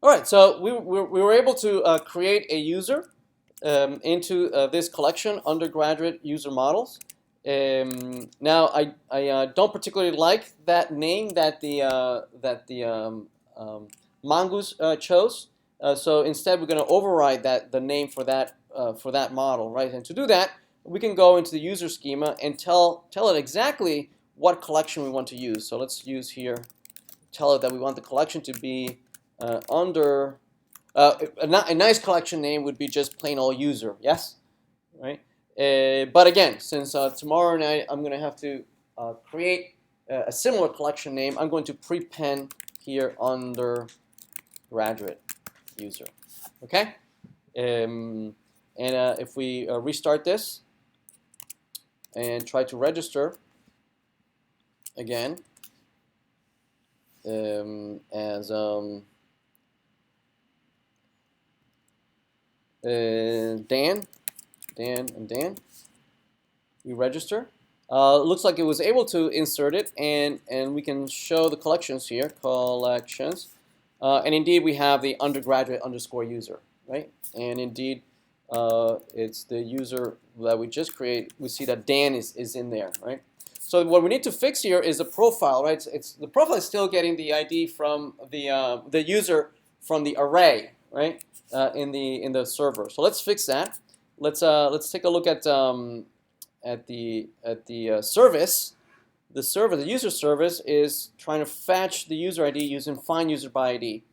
All right, so we were able to create a user into this collection, undergraduate user models. Now, I don't particularly like that name that the mongoose chose. So instead, we're going to override the name for that model, right? And to do that, we can go into the user schema and tell it exactly what collection we want to use. So let's use here, tell it that we want the collection to be under. A nice collection name would be just plain old user, yes, right? But again, since tomorrow night I'm going to have to create a similar collection name, I'm going to prepend here undergraduate user. Okay, and if we restart this and try to register again as Dan, and Dan. We register. Looks like it was able to insert it, and we can show the collections here, collections. And indeed, we have the undergraduate underscore user, right? And indeed, it's the user that we just created. We see that Dan is in there, right? So what we need to fix here is the profile, right? The profile is still getting the ID from the user from the array, right? In the server. So let's fix that. Let's take a look at the service. The user service is trying to fetch the user ID using find user by ID,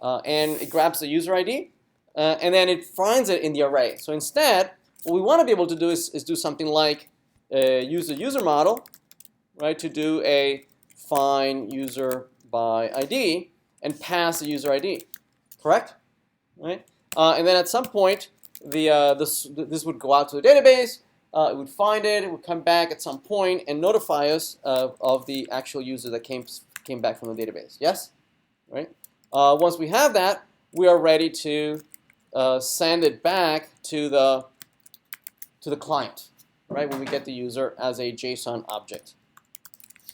and it grabs the user ID, and then it finds it in the array. So instead, what we want to be able to do is do something like use the user model, right, to do a find user by ID and pass the user ID, correct? Right, and then at some point, this would go out to the database. It would find it. It would come back at some point and notify us of the actual user that came back from the database. Yes, right. Once we have that, we are ready to send it back to the client, right? When we get the user as a JSON object.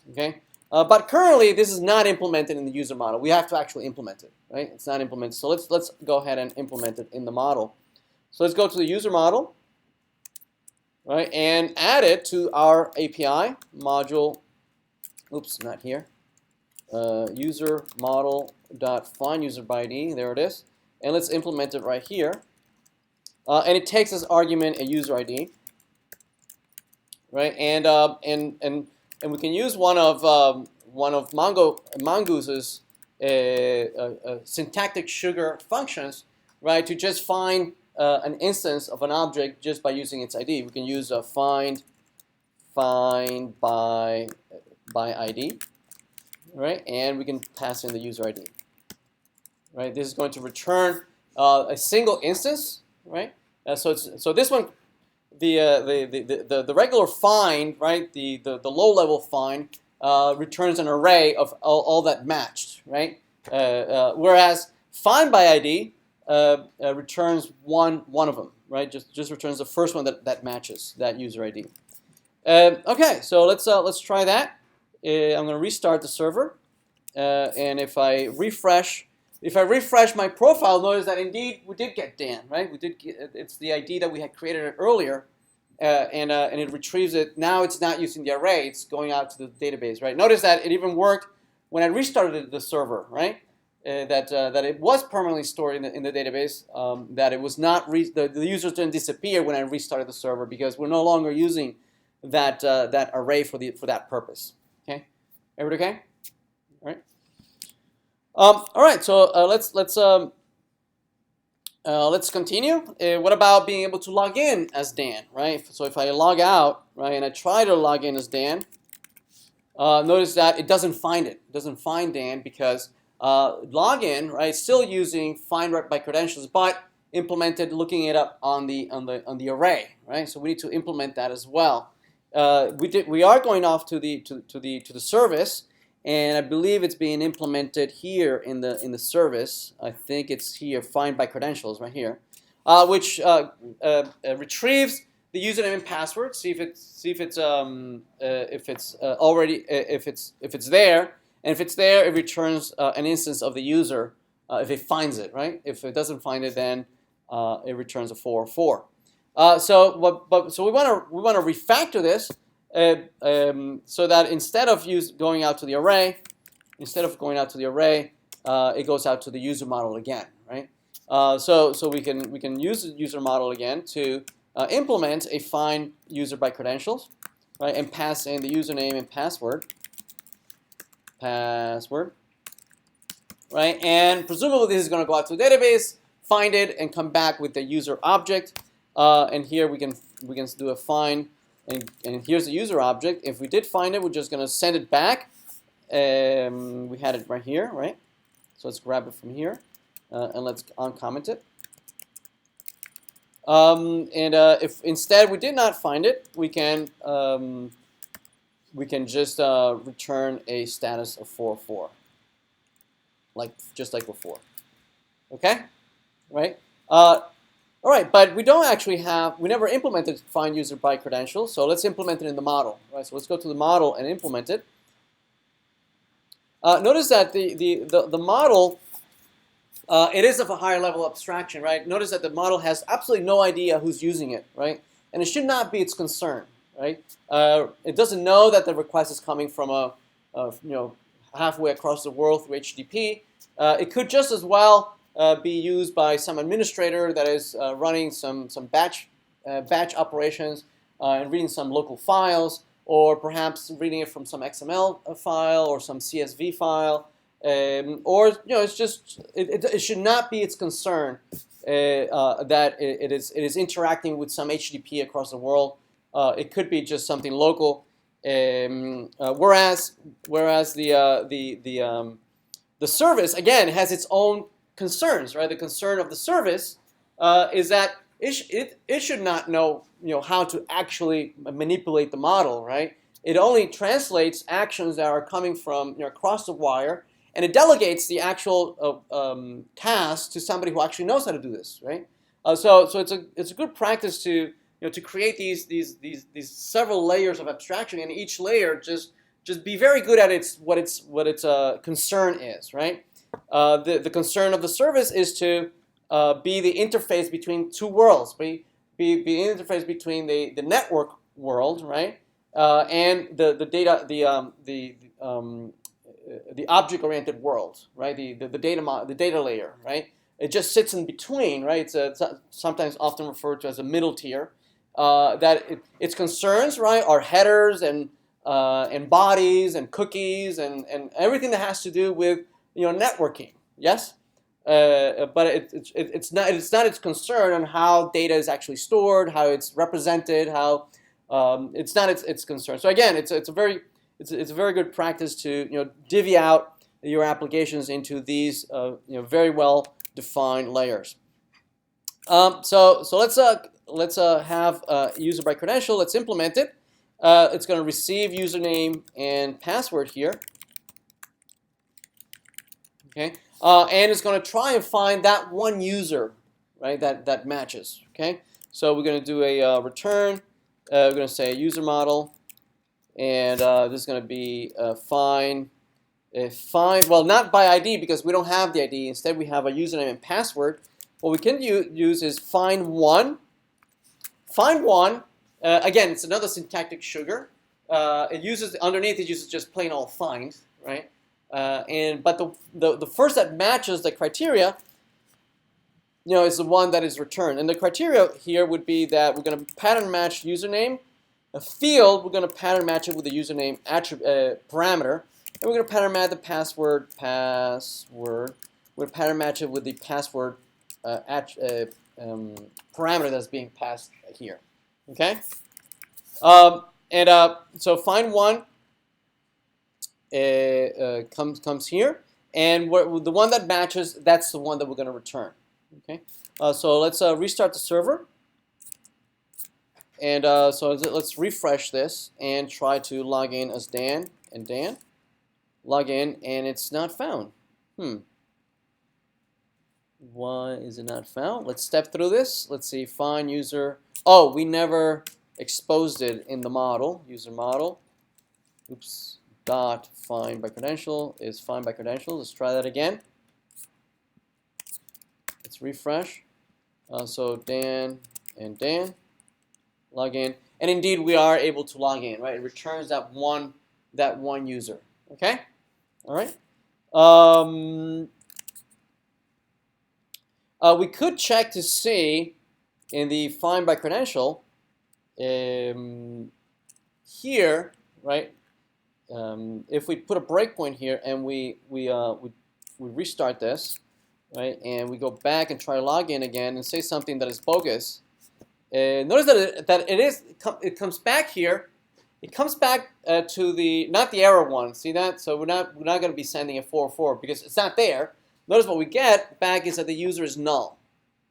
Okay. But currently, this is not implemented in the user model. We have to actually implement it, right? It's not implemented. So let's go ahead and implement it in the model. So let's go to the user model, right, and add it to our API module. Oops, not here. User model dot find user by ID. There it is. And let's implement it right here. And it takes as argument a user ID, right? And we can use one of Mongoose's syntactic sugar functions, right, to just find an instance of an object just by using its ID. We can use a find by ID, right, and we can pass in the user ID, right. This is going to return a single instance, right. So this one. The regular find, right? The low level find returns an array of all that matched, right? Whereas find by ID returns one of them, right? Just returns the first one that matches that user ID. Okay, so let's try that. I'm going to restart the server, and if I refresh my profile, notice that indeed we did get Dan, right? We did get, it's the ID that we had created earlier, and it retrieves it. Now it's not using the array; it's going out to the database, right? Notice that it even worked when I restarted the server, right? That it was permanently stored in the database. That it was not the users didn't disappear when I restarted the server because we're no longer using that array for that purpose. Okay, everybody okay? All right. All right, so let's continue. What about being able to log in as Dan, right? So if I log out, right, and I try to log in as Dan, notice that it doesn't find it. It doesn't find Dan because login, right, still using find by credentials, but implemented looking it up on the array, right? So we need to implement that as well. We are going off to the service. And I believe it's being implemented here in the service. I think it's here, find by credentials, right here, which retrieves the username and password. See if it's there, and if it's there, it returns an instance of the user if it finds it, right? If it doesn't find it, then it returns a 404. So we want to refactor this so that instead of going out to the array, it goes out to the user model again, right? So we can use the user model again to implement a find user by credentials, right? And pass in the username and password, right? And presumably this is going to go out to the database, find it, and come back with the user object. And here we can do a find, and here's the user object. If we did find it, we're just going to send it back. We had it right here, right? So let's grab it from here, and let's uncomment it. If instead we did not find it, we can just return a status of 404, just like before. Okay, right? All right, but we don't actually we never implemented find user by credentials, so let's implement it in the model. Right, so let's go to the model and implement it. Notice that the model, it is of a higher level abstraction, right? Notice that the model has absolutely no idea who's using it, right? And it should not be its concern, right? It doesn't know that the request is coming from halfway across the world through HTTP. It could just as well be used by some administrator that is running some batch operations and reading some local files, or perhaps reading it from some XML file or some CSV file, or it's just it should not be its concern that it is interacting with some HTTP across the world. It could be just something local, whereas the service again has its own concerns, right? The concern of the service is that it should not know how to actually manipulate the model, right? It only translates actions that are coming from across the wire, and it delegates the actual task to somebody who actually knows how to do this, right? So it's a good practice to to create these several layers of abstraction, and each layer just be very good at what its concern is, right? The concern of the service is to be the interface between two worlds, be the interface between the network world, right, and the data, the object-oriented world, right, the data layer, right. It just sits in between, right. It's sometimes often referred to as a middle tier. Its concerns, right, are headers and bodies and cookies and everything that has to do with networking. Yes. But it's not its concern on how data is actually stored, how it's represented, how it's not its concern. So again, it's a very good practice to divvy out your applications into these very well defined layers. So let's have user by credential. Let's implement it. It's going to receive username and password here. Okay. And it's going to try and find that one user, right, that matches. Okay, so we're going to do a return. We're going to say user model, and this is going to be find. Well, not by ID because we don't have the ID. Instead, we have a username and password. What we can use is find one. Find one. Again, it's another syntactic sugar. Underneath it uses just plain old find, right? But the first that matches the criteria, is the one that is returned. And the criteria here would be that we're going to pattern match username. A field, we're going to pattern match it with the username parameter, and we're going to pattern match the password. We're going to pattern match it with the password parameter that's being passed here. Okay. So find one. Comes here, and the one that matches, that's the one that we're going to return. Okay, so let's restart the server, and so let's refresh this and try to log in as Dan. And Dan, log in, and it's not found. Why is it not found? Let's step through this. Let's see. Find user. Oh, we never exposed it in the model. User model. Oops. Dot find by credential is find by credential. Let's try that again. Let's refresh. So Dan and Dan log in, and indeed we are able to log in. Right, it returns that one user. Okay, all right. We could check to see in the find by credential here, right? If we put a breakpoint here and we restart this, right, and we go back and try to log in again and say something that is bogus, notice that it comes back here. It comes back to the not the error one. See that? So we're not going to be sending a 404 because it's not there. Notice what we get back is that the user is null,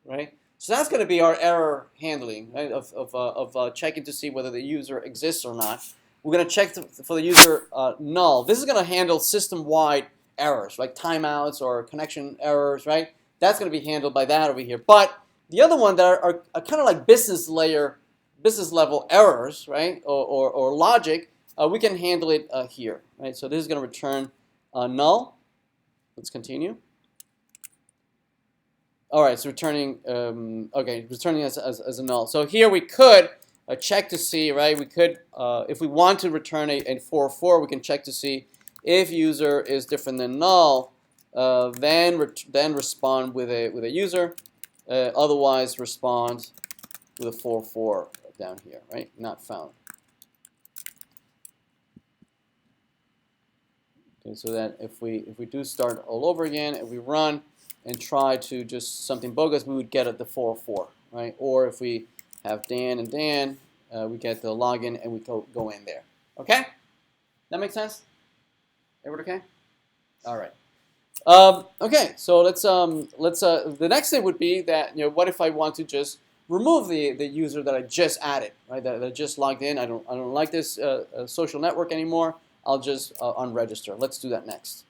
right? So that's going to be our error handling, right, of checking to see whether the user exists or not. We're going to check for the user null. This is going to handle system-wide errors, like timeouts or connection errors, right? That's going to be handled by that over here. But the other one that are kind of like business level errors, right, or logic, we can handle it here, right? So this is going to return null. Let's continue. All right, so returning, returning as a null. So here we could check to see, right? We could, if we want to return a 404, we can check to see if user is different than null, then respond with a user. Otherwise, respond with a 404 down here, right? Not found. Okay, so that if we do start all over again, if we run and try to just something bogus, we would get at the 404, right? Or if we have Dan and Dan, we get the login and we go in there. Okay, that makes sense? Everybody okay? All right. Okay, so let's the next thing would be that, you know, what if I want to just remove the user that I just added, right? That just logged in. I don't like this social network anymore. I'll just unregister. Let's do that next.